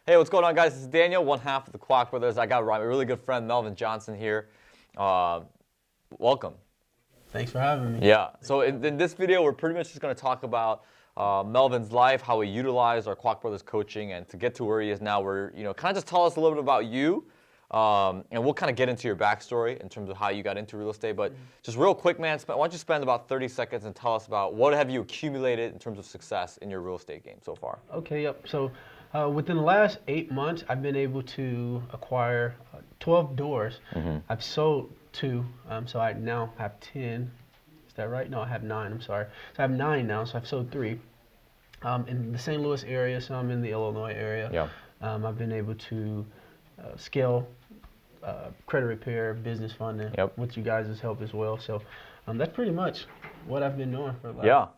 Hey, what's going on, guys? This is Daniel, one half of the Kwak brothers. I got my really good friend Melvin Johnson here. Welcome. Thanks for having me. Yeah. So in this video, we're pretty much just going to talk about Melvin's life, how he utilized our Kwak brothers coaching, and to get to where he is now. Where kind of just tell us a little bit about you, and we'll kind of get into your backstory in terms of how you got into real estate. But just real quick, man, why don't you spend about 30 seconds and tell us about what have you accumulated in terms of success in your real estate game so far? Okay. Yep. So. Within the last 8 months, I've been able to acquire 12 doors. I've sold 2, so I now have 10. Is that right? No, I have 9. I'm sorry. So I have 9 now, so I've sold 3. In the St. Louis area, some in the Illinois area. Yeah. I've been able to scale credit repair, business funding with you guys' help as well. So that's pretty much what I've been doing for the last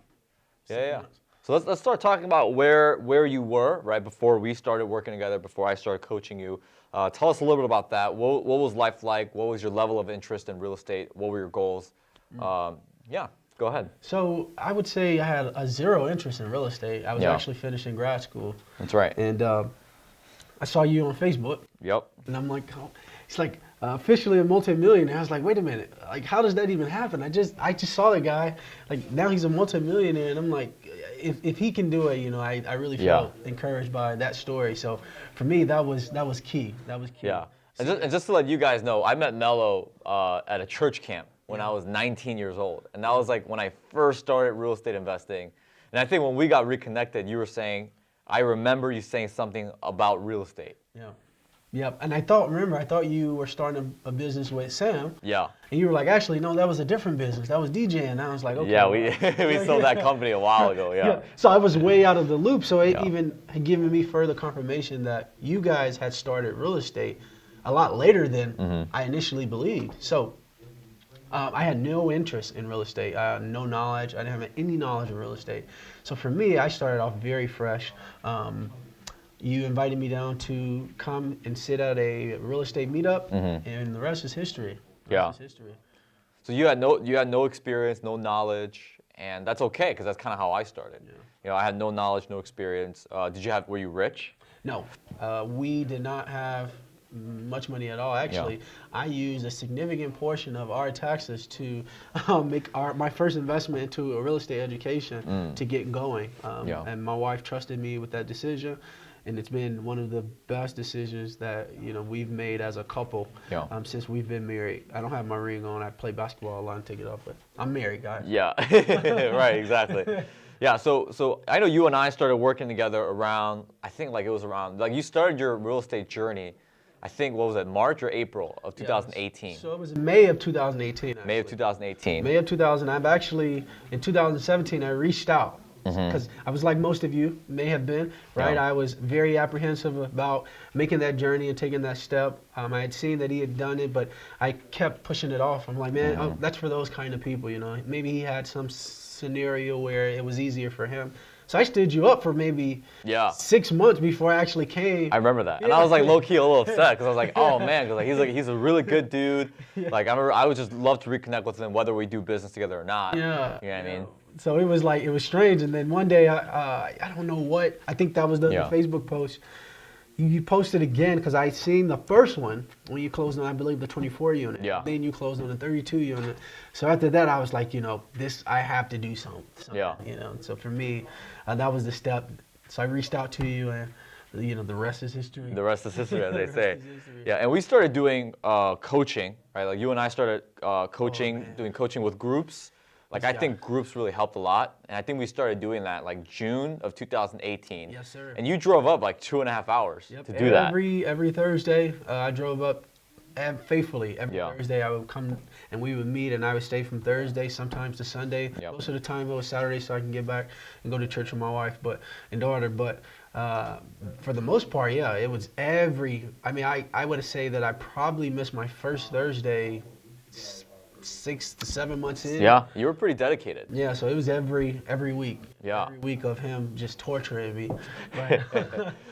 6 months. So let's start talking about where you were right before we started working together, before I started coaching you. Tell us a little bit about that. What was life like? What was your level of interest in real estate? What were your goals? Go ahead. So I would say I had a zero interest in real estate. I was actually finishing grad school. That's right. And I saw you on Facebook. Yep. And I'm like, oh, it's like officially a multimillionaire. I was like, wait a minute, like how does that even happen? I just saw the guy, like now he's a multimillionaire, and I'm like, if he can do it, I really felt encouraged by that story. So for me, that was key. That was key. Yeah. And just to let you guys know, I met Mello at a church camp when I was 19 years old, and that was like when I first started real estate investing. And I think when we got reconnected, you were saying, I remember you saying something about real estate. Yeah. Yep. And I thought you were starting a business with Sam. Yeah. And you were like, actually, no, that was a different business. That was DJing. And I was like, okay. Yeah, we sold that company a while ago. Yeah. So I was way out of the loop. So it even had given me further confirmation that you guys had started real estate a lot later than I initially believed. So I had no interest in real estate. No knowledge. I didn't have any knowledge of real estate. So for me, I started off very fresh. You invited me down to come and sit at a real estate meetup, and the rest is history. So you had no experience, no knowledge, and that's okay because that's kind of how I started. Yeah. I had no knowledge, no experience. Were you rich? No, we did not have much money at all. Actually, I used a significant portion of our taxes to make my first investment into a real estate education to get going. And my wife trusted me with that decision. And it's been one of the best decisions that we've made as a couple since we've been married. I don't have my ring on. I play basketball a lot and take it off, but I'm married, guys. Yeah, right, exactly. Yeah, so I know you and I started working together around. I think it was around you started your real estate journey. I think what was it, March or April of 2018? So it was May of 2018. Actually. May of 2018. May of 2000. I've actually in 2017 I reached out. Because I was like most of you may have been, right? Yeah. I was very apprehensive about making that journey and taking that step. I had seen that he had done it, but I kept pushing it off. I'm like, man, that's for those kind of people, Maybe he had some scenario where it was easier for him. So I stood you up for maybe 6 months before I actually came. I remember that, and I was like low key a little upset because I was like, oh man, because he's a really good dude. Like I would just love to reconnect with him whether we do business together or not. Yeah. You know what I mean? So it was strange, and then one day I don't know what, I think that was the Facebook post. You posted again because I seen the first one when you closed on, I believe, the 24 unit. Yeah. Then you closed on the 32 unit. So after that, I was like, this, I have to do something. Yeah. So for me, that was the step. So I reached out to you, and the rest is history. The rest is history, as they say. Yeah, and we started doing coaching, right? Like you and I started doing coaching with groups. I think groups really helped a lot, and I think we started doing that June of 2018. Yes, sir. And you drove up 2.5 hours to do that. Every Thursday, I drove up faithfully. Every Thursday, I would come and we would meet, and I would stay from Thursday, sometimes to Sunday. Most of the time, it was Saturday, so I can get back and go to church with my wife and daughter. But for the most part, it was I would say that I probably missed my first Thursday 6 to 7 months in. Yeah, you were pretty dedicated. Yeah, so it was every week. Yeah. Every week of him just torturing me. Right.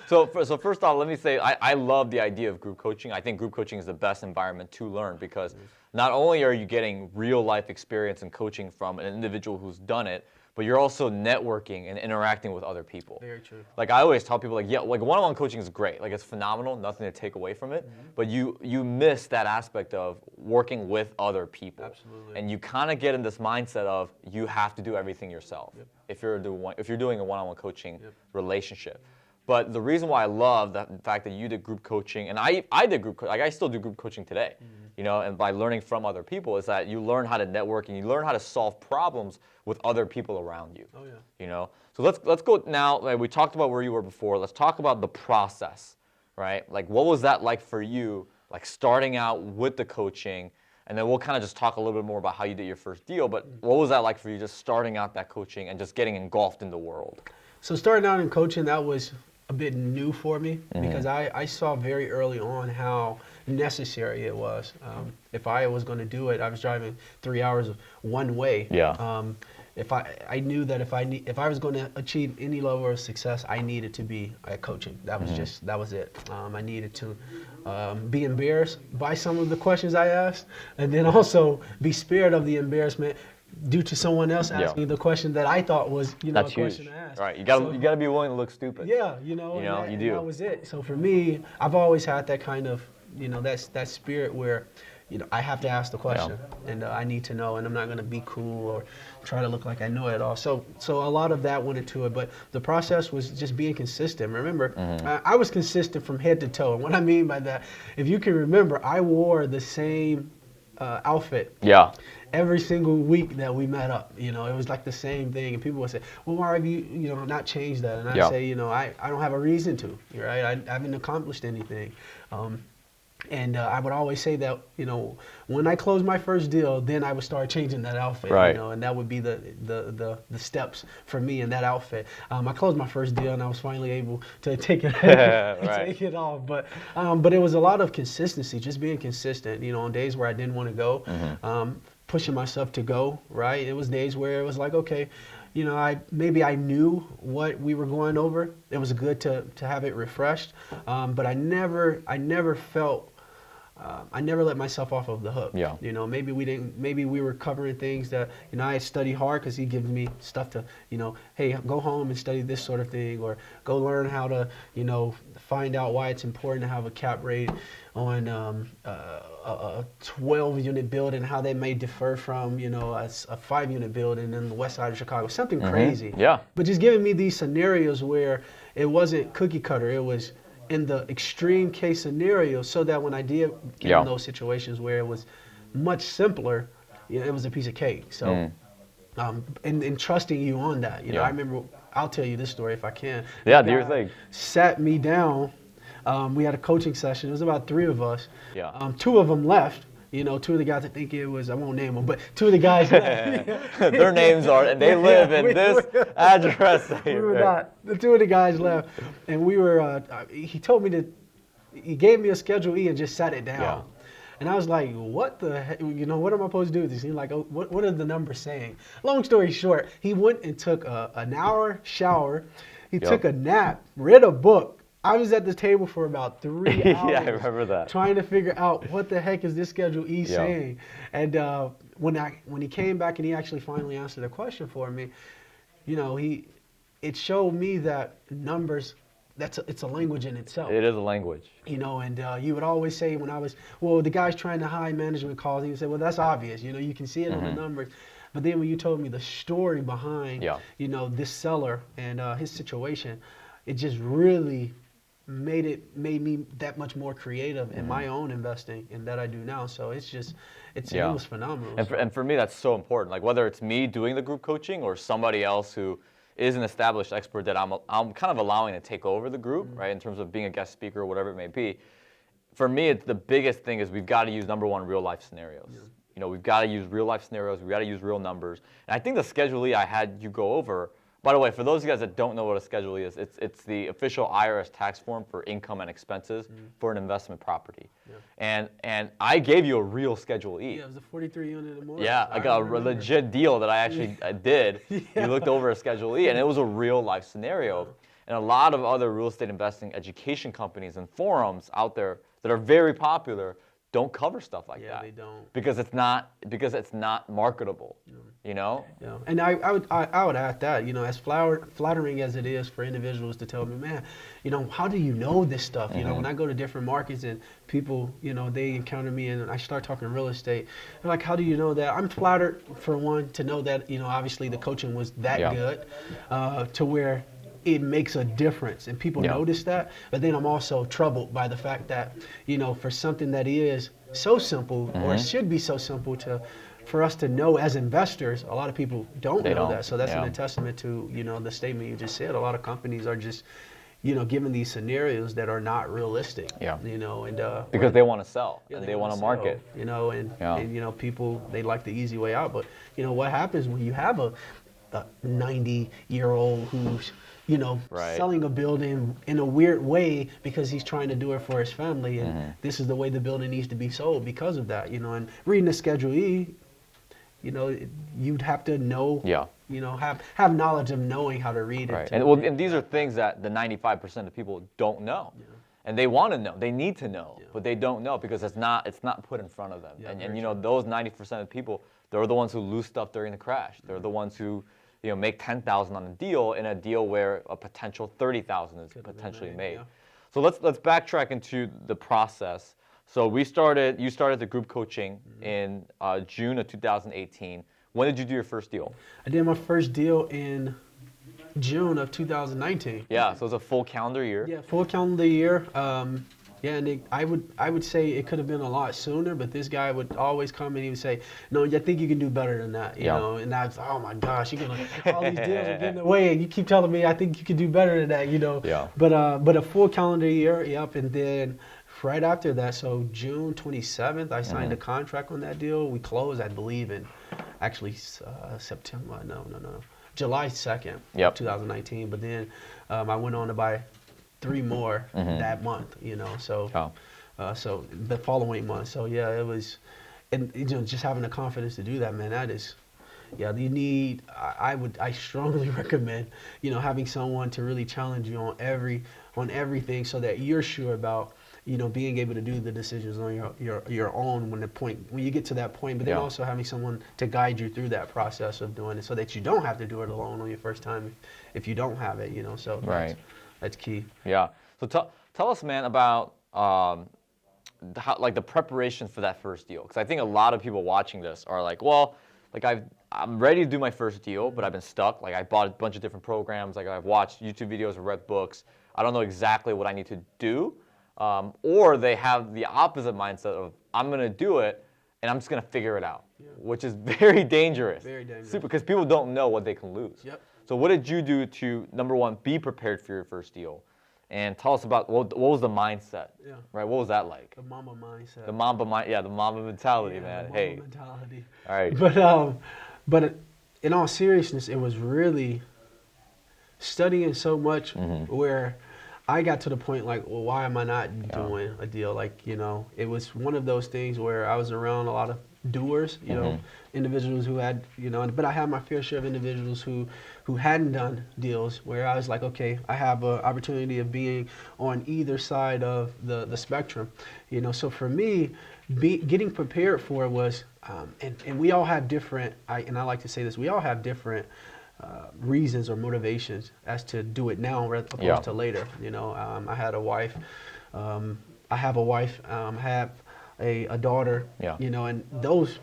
So first off, let me say I love the idea of group coaching. I think group coaching is the best environment to learn because not only are you getting real life experience and coaching from an individual who's done it, but you're also networking and interacting with other people. Very true. Like I always tell people, like, yeah, like one-on-one coaching is great. Like it's phenomenal, nothing to take away from it. But you miss that aspect of working with other people. Absolutely. And you kind of get in this mindset of you have to do everything yourself if you're doing a one-on-one coaching relationship. But the reason why I love the fact that you did group coaching, and I did group coaching, like I still do group coaching today, you know, and by learning from other people is that you learn how to network and you learn how to solve problems with other people around you. Oh yeah. You know, so let's go now. Like we talked about where you were before. Let's talk about the process, right? Like what was that like for you, like starting out with the coaching, and then we'll kind of just talk a little bit more about how you did your first deal. But what was that like for you, just starting out that coaching and just getting engulfed in the world? So starting out in coaching, that was a bit new for me because I saw very early on how necessary it was. If I was going to do it, I was driving 3 hours one way. Yeah. If I knew that if I was going to achieve any level of success, I needed to be at coaching. That was that was it. I needed to be embarrassed by some of the questions I asked, and then also be spared of the embarrassment due to someone else asking the question that I thought was, That's a question huge. to ask. Right. You gotta be willing to look stupid. Yeah, you do. And that was it. So for me, I've always had that kind of, that spirit where, I have to ask the question and I need to know, and I'm not going to be cool or try to look like I know it all. So a lot of that went into it, but the process was just being consistent. Remember, I was consistent from head to toe. And what I mean by that, if you can remember, I wore the same outfit. Yeah. Every single week that we met up, it was like the same thing. And people would say, well, why have you, not changed that? And I say, I don't have a reason to, right? I haven't accomplished anything. And I would always say that, when I closed my first deal, then I would start changing that outfit, right. And that would be the steps for me in that outfit. I closed my first deal and I was finally able to take it, take it off. But it was a lot of consistency, just being consistent, on days where I didn't want to go, pushing myself to go, right? It was days where it was like, okay, I knew what we were going over. It was good to have it refreshed, but I never felt. I never let myself off of the hook. Yeah. Maybe we were covering things that, I had studied hard because he gives me stuff to, hey, go home and study this sort of thing, or go learn how to, find out why it's important to have a cap rate on a 12-unit building, how they may differ from, a 5-unit building in the west side of Chicago. Something crazy. Yeah. But just giving me these scenarios where it wasn't cookie cutter. It was in the extreme case scenario, so that when I did get in those situations where it was much simpler, it was a piece of cake. So, and trusting you on that, I remember, I'll tell you this story if I can. Yeah, do your thing. Sat me down. We had a coaching session. It was about 3 of us. Yeah. 2 of them left. 2 of the guys, I think it was, I won't name them, but 2 of the guys left. Their names are, and they live in this address. We were not. The 2 of the guys left, and we were, he told me he gave me a Schedule E and just sat it down. Yeah. And I was like, what the heck, what am I supposed to do with this? He's like, oh, what are the numbers saying? Long story short, he went and took an hour shower. He took a nap, read a book. I was at the table for about 3 hours. Yeah, I remember that. Trying to figure out what the heck is this Schedule E saying. And when he came back and he actually finally answered the question for me, it showed me that numbers, it's a language in itself. It is a language. And you would always say when the guy's trying to hide management calls, and you say, well, that's obvious. You can see it in the numbers. But then when you told me the story behind, this seller and his situation, it just really made me that much more creative in my own investing and that I do now. So it was phenomenal. And for me, that's so important. Like whether it's me doing the group coaching or somebody else who is an established expert that I'm kind of allowing to take over the group, right? In terms of being a guest speaker or whatever it may be. For me, the biggest thing is we've got to use, number one, real life scenarios. We've got to use real life scenarios. We've got to use real numbers. And I think the Schedule E I had you go over. By the way, for those of you guys that don't know what a Schedule E is, it's the official IRS tax form for income and expenses for an investment property. Yeah. And I gave you a real Schedule E. Yeah, it was a 43 unit or more. Yeah, like a legit deal that I actually did. You looked over a Schedule E, and it was a real life scenario. And a lot of other real estate investing education companies and forums out there that are very popular don't cover stuff like that. Yeah, they don't. Because it's not marketable. You know? Yeah. And I would add that, you know, as flattering as it is for individuals to tell me, man, you know, how do you know this stuff? You know, when I go to different markets and people, you know, they encounter me and I start talking real estate, they're like, how do you know that? I'm flattered, for one, to know that, you know, obviously the coaching was that good to where it makes a difference and people notice that. But then I'm also troubled by the fact that, you know, for something that is so simple or should be so simple for us to know as investors, a lot of people don't know that. So that's a testament to, you know, the statement you just said. A lot of companies are just, you know, given these scenarios that are not realistic. You know, and because they want to sell and they want to market. You know, and you know, people, they like the easy way out. But you know what happens when you have a 90-year-old who's, you know, selling a building in a weird way because he's trying to do it for his family, and this is the way the building needs to be sold because of that. You know, and reading the Schedule E, you know, you'd have to know, you know, have knowledge of knowing how to read it. And these are things that the 95% of people don't know. And they want to know, they need to know, but they don't know because it's not put in front of them. And you know, those 90% of people, they're the ones who lose stuff during the crash. They're the ones who, you know, make $10,000 on a deal, in a deal where a potential $30,000 is potentially made. So let's backtrack into the process. So you started the group coaching in June of 2018. When did you do your first deal? I did my first deal in June of 2019. Yeah, so it was a full calendar year. Yeah, full calendar year. Yeah, and I would say it could have been a lot sooner, but this guy would always come and he would say, "No, I think you can do better than that." You know, and I was, oh my gosh, all these deals are getting away, and you keep telling me I think you can do better than that. You know. Yeah. But a full calendar year, and then right after that, so June 27th, I signed a contract on that deal. We closed, I believe, in actually September. No. July 2nd, 2019. But then I went on to buy 3 more that month, you know, so so the following month. So yeah, it was, and you know, just having the confidence to do that, man, that is, you need, I strongly recommend, you know, having someone to really challenge you on everything so that you're sure about, you know, being able to do the decisions on your own when you get to that point, but then also having someone to guide you through that process of doing it so that you don't have to do it alone on your first time if you don't have it, you know, so that's key. Yeah. So tell us, man, about how, like, the preparation for that first deal, because I think a lot of people watching this are like, well, like I'm ready to do my first deal, but I've been stuck. Like I bought a bunch of different programs, like I've watched YouTube videos or read books. I don't know exactly what I need to do. Or they have the opposite mindset of, I'm going to do it and I'm just going to figure it out, which is very dangerous. Very dangerous. Because people don't know what they can lose. So what did you do to, number one, be prepared for your first deal? And tell us about what was the mindset, right? What was that like? The Mamba mindset. The Mamba mentality, man. The Mamba mentality. All right. But in all seriousness, it was really studying so much where I got to the point like, well, why am I not doing a deal? Like, you know, it was one of those things where I was around a lot of doers, you know, individuals who had, you know, but I had my fair share of individuals who hadn't done deals, where I was like, okay, I have an opportunity of being on either side of the spectrum, you know. So for me, getting prepared for it was, and we all have different, and I like to say this, we all have different reasons or motivations as to do it now as opposed to later. You know, I had a wife, I have a daughter, you know, and those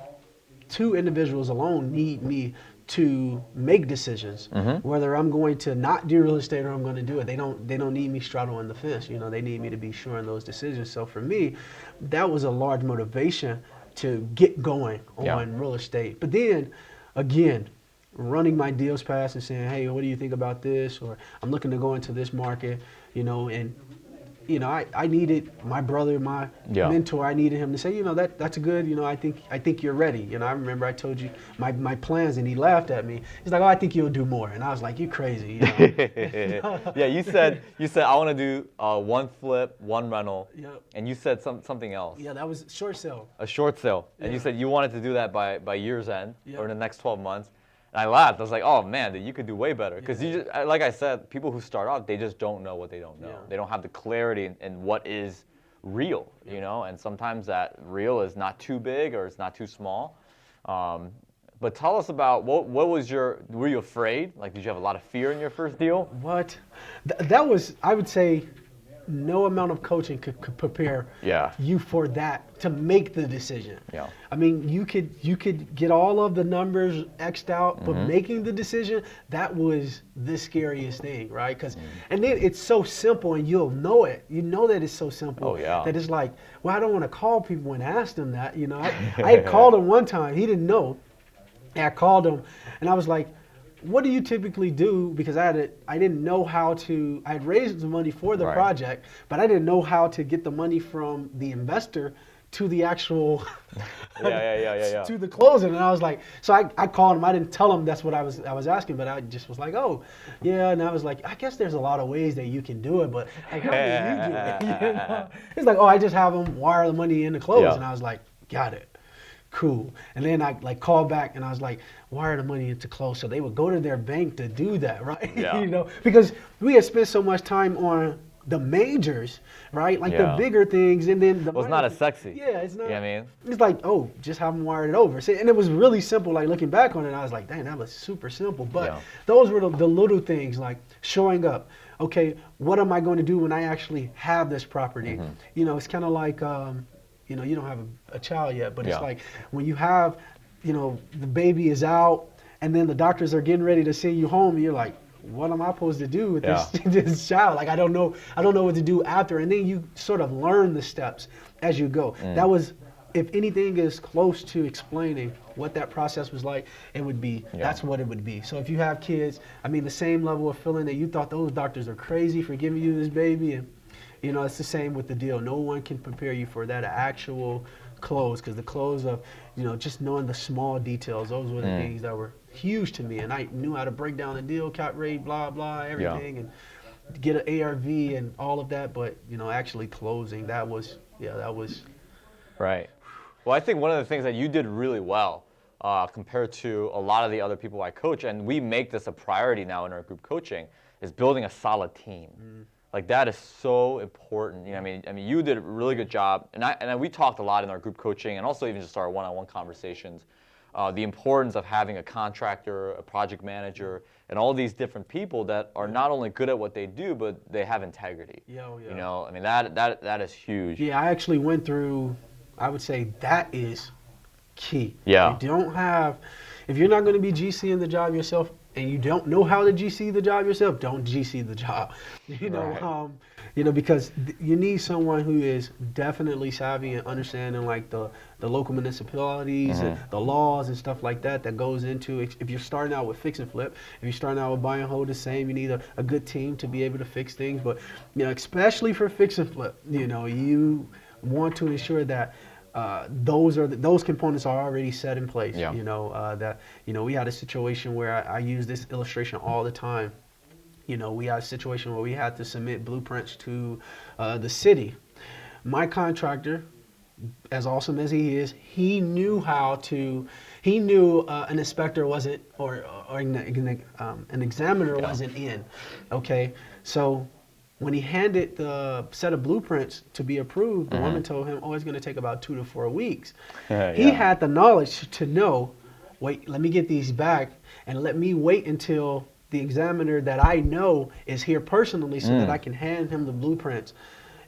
2 individuals alone need me to make decisions, whether I'm going to not do real estate or I'm going to do it. They don't need me straddling the fence. You know, they need me to be sure in those decisions. So for me, that was a large motivation to get going on real estate. But then again, running my deals past and saying, hey, what do you think about this? Or I'm looking to go into this market, you know, and you know, I needed my brother, my mentor. I needed him to say, you know, that's a good, you know, I think you're ready. You know, I remember I told you my plans, and he laughed at me. He's like, oh, I think you'll do more, and I was like, you crazy. You know? Yeah, you said I want to do 1 flip, 1 rental, and you said something else. Yeah, that was short sale. A short sale, and you said you wanted to do that by year's end or in the next 12 months. And I laughed. I was like, oh, man, you could do way better. Because you just, like I said, people who start off, they just don't know what they don't know. They don't have the clarity in what is real, you know, and sometimes that real is not too big or it's not too small. But tell us about what was were you afraid? Like, did you have a lot of fear in your first deal? What? That was, I would say, no amount of coaching could prepare you for that, to make the decision. Yeah. I mean, you could get all of the numbers X'd out, but making the decision, that was the scariest thing, right? Because and then it's so simple, and you'll know it. You know that it's so simple. Oh, yeah. That it's like, well, I don't want to call people and ask them that. You know, I had called him one time. He didn't know. And I called him, and I was like, what do you typically do? Because I didn't know how to, I had raised the money for the project, but I didn't know how to get the money from the investor to the actual, to the closing. And I was like, so I called him. I didn't tell him that's what I was asking, but I just was like, oh, yeah. And I was like, I guess there's a lot of ways that you can do it, but like, how do you do it? You know? He's like, oh, I just have them wire the money in the close. Yeah. And I was like, got it. Cool. And then I like called back and I was like, wire the money into close. So they would go to their bank to do that, right? Yeah. You know, because we had spent so much time on the majors, right? Like the bigger things, and then it's not as sexy. Yeah, it's not. You know what I mean? It's like, oh, just have them wired it over. See, and it was really simple. Like looking back on it, I was like, dang, that was super simple. But those were the little things, like showing up. Okay, what am I going to do when I actually have this property? You know, it's kind of like, you know, you don't have a child yet, but it's like when you have, you know, the baby is out, and then the doctors are getting ready to send you home, and you're like, what am I supposed to do with this child? Like, I don't know what to do after. And then you sort of learn the steps as you go. That was, if anything is close to explaining what that process was like, it would be, that's what it would be. So if you have kids, I mean, the same level of feeling that you thought those doctors are crazy for giving you this baby, and you know, it's the same with the deal. No one can prepare you for that actual close, because the close of, you know, just knowing the small details, those were the things that were huge to me. And I knew how to break down the deal, cap rate, blah, blah, everything, and get an ARV and all of that. But, you know, actually closing, that was. Right. Well, I think one of the things that you did really well compared to a lot of the other people I coach, and we make this a priority now in our group coaching, is building a solid team. Like, that is so important. You know, I mean, you did a really good job, and we talked a lot in our group coaching, and also even just our one-on-one conversations, the importance of having a contractor, a project manager, and all these different people that are not only good at what they do, but they have integrity. You know, I mean, that is huge. Yeah, I actually went through. I would say that is key. Yeah. If you're not going to be GCing the job yourself, and you don't know how to GC the job yourself, don't GC the job. You know, because you need someone who is definitely savvy and understanding like the local municipalities and the laws and stuff like that goes into, if you're starting out with fix and flip, if you're starting out with buy and hold, the same, you need a good team to be able to fix things. But, you know, especially for fix and flip, you know, you want to ensure that those components are already set in place. You know, we had a situation where I use this illustration all the time. You know, we had a situation where we had to submit blueprints to the city. My contractor, as awesome as he is, he knew an inspector wasn't, or an examiner wasn't in. Okay, so when he handed the set of blueprints to be approved, the woman told him, oh, it's going to take about 2 to 4 weeks. He had the knowledge to know, wait, let me get these back, and let me wait until the examiner that I know is here personally so that I can hand him the blueprints,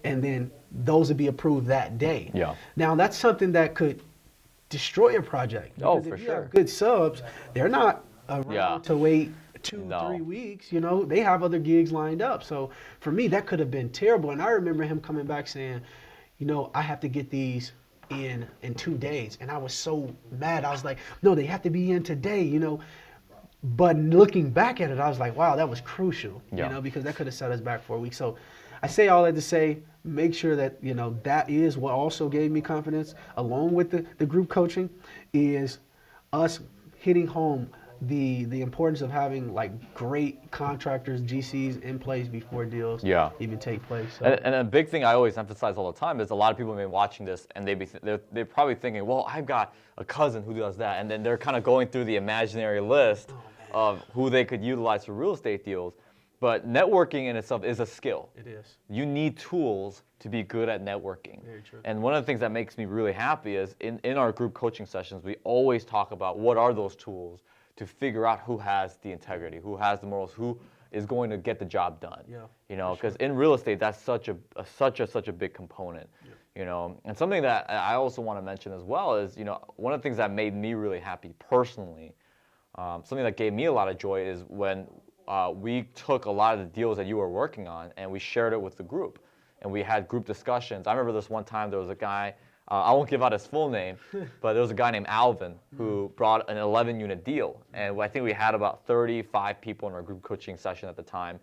and then those would be approved that day. Now, that's something that could destroy a project. Oh, for sure. If you have good subs, they're not around to wait 2 3 weeks. You know, they have other gigs lined up. So for me, that could have been terrible. And I remember him coming back saying, you know, I have to get these in 2 days. And I was so mad. I was like, no, they have to be in today, you know. But looking back at it, I was like, wow, that was crucial, you know, because that could have set us back for a week. So I say all that to say, make sure that, you know, that is what also gave me confidence, along with the group coaching, is us hitting home the importance of having like great contractors, GCs in place before deals even take place. So. And a big thing I always emphasize all the time is a lot of people may be watching this and they're probably thinking, well, I've got a cousin who does that, and then they're kind of going through the imaginary list of who they could utilize for real estate deals. But networking in itself is a skill. It is. You need tools to be good at networking. Very true. And one of the things that makes me really happy is in our group coaching sessions, we always talk about what are those tools to figure out who has the integrity, who has the morals, who is going to get the job done. Yeah, you know, because sure. in real estate, that's such a big component. Yeah. You know, and something that I also want to mention as well is, you know, one of the things that made me really happy personally, something that gave me a lot of joy is when we took a lot of the deals that you were working on and we shared it with the group. And we had group discussions. I remember this one time there was a guy, I won't give out his full name, but there was a guy named Alvin who brought an 11-unit deal. And I think we had about 35 people in our group coaching session at the time.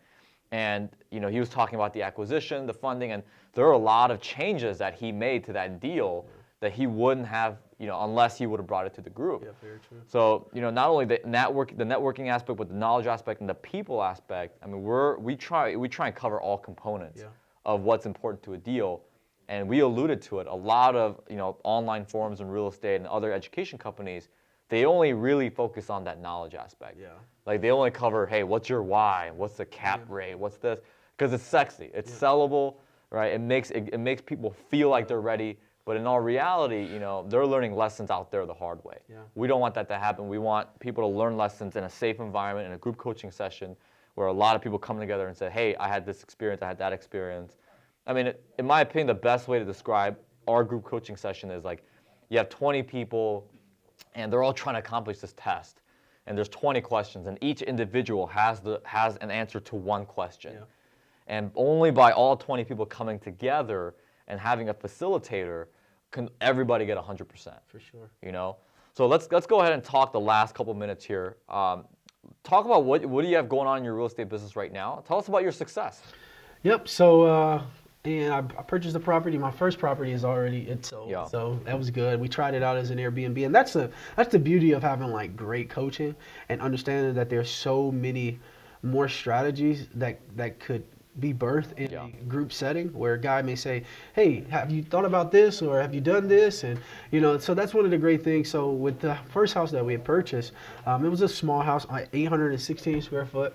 And you know, he was talking about the acquisition, the funding, and there are a lot of changes that he made to that deal that he wouldn't have, you know, unless he would have brought it to the group. Yeah, very true. So, you know, not only the networking aspect, but the knowledge aspect and the people aspect. I mean, we try and cover all components of what's important to a deal. And we alluded to it. A lot of, you know, online forums in real estate and other education companies, they only really focus on that knowledge aspect. Yeah. Like they only cover, hey, what's your why? What's the cap rate? What's this? Because it's sexy. It's sellable, right? It makes people feel like they're ready. But in all reality, you know, they're learning lessons out there the hard way. Yeah. We don't want that to happen. We want people to learn lessons in a safe environment, in a group coaching session, where a lot of people come together and say, hey, I had this experience, I had that experience. I mean, in my opinion, the best way to describe our group coaching session is like, you have 20 people, and they're all trying to accomplish this test. And there's 20 questions, and each individual has an answer to one question. Yeah. And only by all 20 people coming together and having a facilitator can everybody get 100%. For sure. You know? So let's go ahead and talk the last couple minutes here. Talk about what do you have going on in your real estate business right now? Tell us about your success. Yep. So, and I purchased the property. My first property is already sold. Yeah. So that was good. We tried it out as an Airbnb, and that's the beauty of having like great coaching and understanding that there's so many more strategies that could be birthed in a group setting where a guy may say, hey, have you thought about this or have you done this? And, you know, so that's one of the great things. So with the first house that we had purchased, it was a small house, 816 square foot,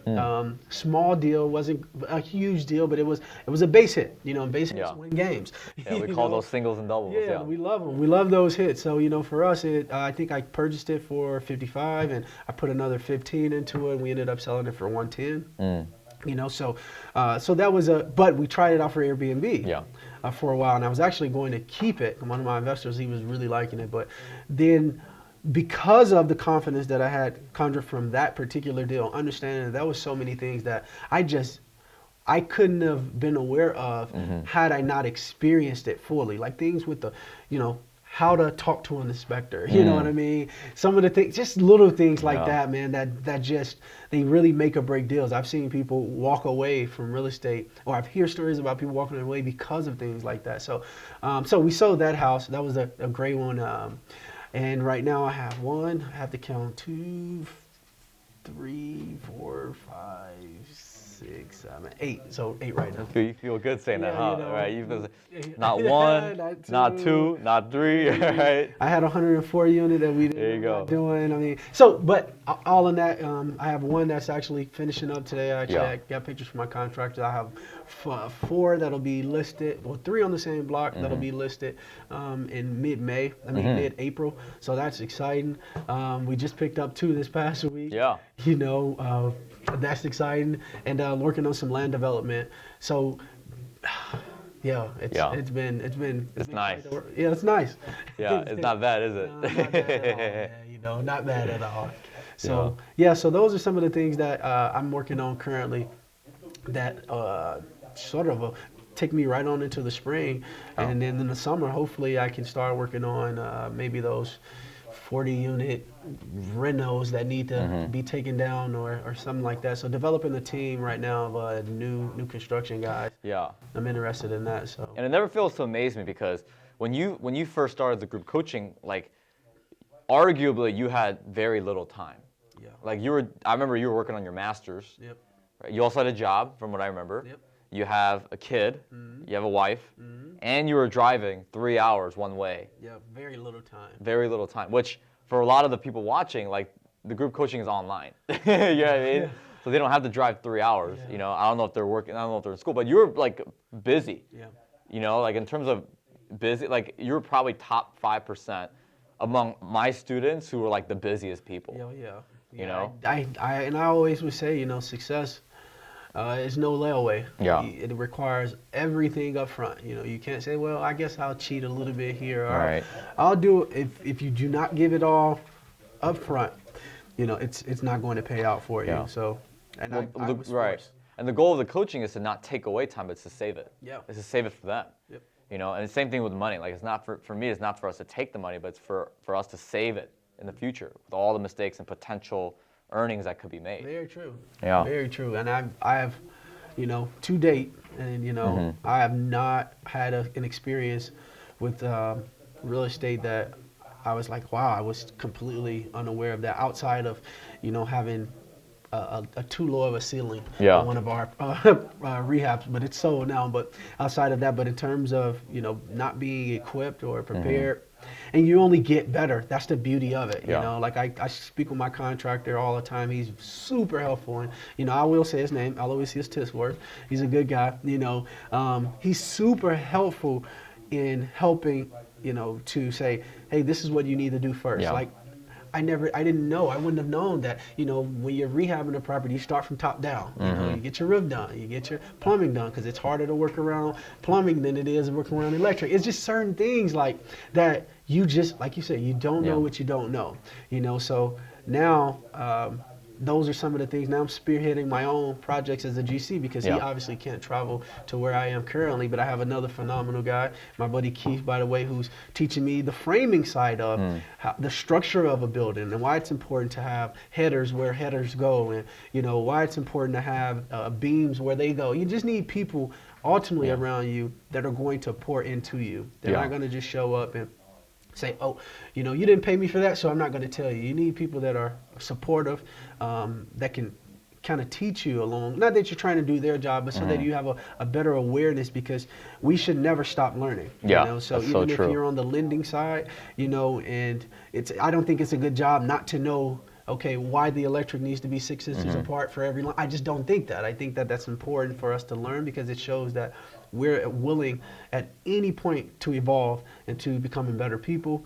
small deal, wasn't a huge deal, but it was a base hit, you know, and base hits win games. Yeah, we call those singles and doubles. Yeah, we love them. We love those hits. So, you know, for us, I think I purchased it for 55 and I put another 15 into it and we ended up selling it for 110. You know, so that was but we tried it out for Airbnb for a while, and I was actually going to keep it. One of my investors, he was really liking it, but then because of the confidence that I had conjured from that particular deal, understanding that was so many things that I couldn't have been aware of had I not experienced it fully, like things with the, you know, how to talk to an inspector, you know what I mean? Some of the things, just little things like that, man, that just, they really make or break deals. I've seen people walk away from real estate, or I've heard stories about people walking away because of things like that. So so we sold that house. That was a great one. And right now I have to count 2, 3, 4, 5, 6, 7, 8. So 8 right now. You feel good saying that, huh? You know, Right? You've not one, not two, not three, right? I had a 104 unit that we There you go. doing. I mean, so, but all in that, I have one that's actually finishing up today. I got pictures from my contractor. I have 4 that'll be listed, or 3 on the same block that'll be listed in mid-May, mid-April. So that's exciting. We just picked up 2 this past week. Yeah. You know, that's exciting. And working on some land development. So, yeah, it's been nice. Yeah, it's nice. Yeah, it's not bad, is it? No, not bad at all, man, you know, not bad at all. So so those are some of the things that I'm working on currently that sort of take me right on into the spring, and then in the summer, hopefully, I can start working on maybe those 40-unit renos that need to be taken down or something like that. So developing a team right now of new construction guys. Yeah. I'm interested in that. So. And it never fails to amaze me because when you first started the group coaching, like arguably you had very little time. Yeah. Like I remember you were working on your master's. Yep. Right? You also had a job, from what I remember. Yep. You have a kid. You have a wife. And you were driving 3 hours one way. Yeah, very little time. Very little time, which for a lot of the people watching, like the group coaching is online. You know what I mean? Yeah. So they don't have to drive 3 hours. Yeah. You know, I don't know if they're working, I don't know if they're in school, but you're like busy. Yeah. You know, like in terms of busy, like you're probably top 5% among my students who are like the busiest people. Yeah. You know? And I always would say, success is no layaway. Yeah. It requires everything up front. You can't say, well, I guess I'll cheat a little bit here. Or Right. I'll do it. If you do not give it all up front, it's not going to pay out for you. Yeah. So, and Well, I was right. forced. And the goal of the coaching is to not take away time, but it's to save it. Yeah. It's to save it for them. Yep. You know, and the same thing with money. Like it's not for me, it's not for us to take the money, but it's for us to save it in the future with all the mistakes and potential earnings that could be made. Very true. Yeah. Very true. And I have, to date, and I have not had an experience with real estate that I was like, wow, I was completely unaware of that outside of, having a too low of a ceiling Yeah. on one of our rehabs, but it's sold now. But outside of that, but in terms of, not being equipped or prepared, and you only get better. That's the beauty of it. Yeah. Like I speak with my contractor all the time. He's super helpful. And, I will say his name, Aloysius Tisworth. He's a good guy. He's super helpful in helping, to say, hey, this is what you need to do first. Yeah. Like, I didn't know. I wouldn't have known that, when you're rehabbing a property, you start from top down. You get your roof done, you get your plumbing done, because it's harder to work around plumbing than it is to work around electric. It's just certain things like that you just, like you said, you don't know what you don't know. So now, those are some of the things. Now I'm spearheading my own projects as a GC because he obviously can't travel to where I am currently, but I have another phenomenal guy, my buddy Keith, by the way, who's teaching me the framing side of the structure of a building and why it's important to have headers where headers go, and why it's important to have beams where they go. You just need people ultimately around you that are going to pour into you. They're not going to just show up and say, oh, you didn't pay me for that, so I'm not going to tell you. You need people that are supportive, that can kind of teach you along. Not that you're trying to do their job, but so that you have a better awareness, because we should never stop learning. Yeah, So that's even so if true. you're on the lending side, and I don't think it's a good job not to know, okay, why the electric needs to be 6 inches apart for every line. I just don't think that. I think that that's important for us to learn, because it shows that we're willing at any point to evolve and to becoming better people,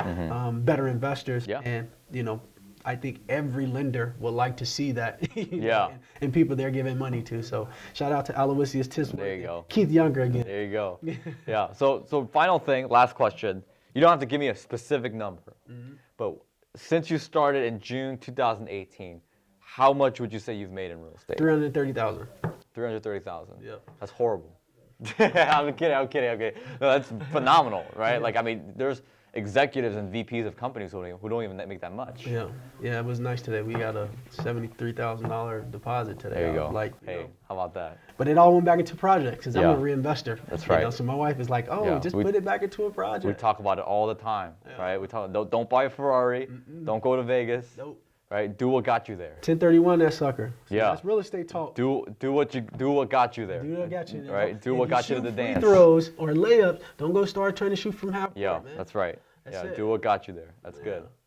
better investors. Yeah. And, I think every lender would like to see that Yeah. and people they're giving money to. So shout out to Aloysius Tisworth. There you go. Keith Younger again. There you go. Yeah. So final thing, last question. You don't have to give me a specific number, but since you started in June 2018, how much would you say you've made in real estate? 330,000. 330,000. Yeah. That's horrible. I'm kidding. Okay. No, that's phenomenal, right? Like, I mean, there's executives and VPs of companies who don't even make that much. Yeah, it was nice today. We got a $73,000 deposit today. There you go. Like, hey, how about that? But it all went back into projects because I'm a reinvestor. That's right. So my wife is like, just put it back into a project. We talk about it all the time, right? We talk. Don't buy a Ferrari. Don't go to Vegas. Nope. Right? Do what got you there. 1031 that sucker. So Yeah. That's real estate talk. Do what got you there. Do what got you there. Right? Do what got you to the dance. Free throws or layups. Don't go start trying to shoot from half court, Yeah, man. that's right. That's Yeah, it. do what got you there. That's good.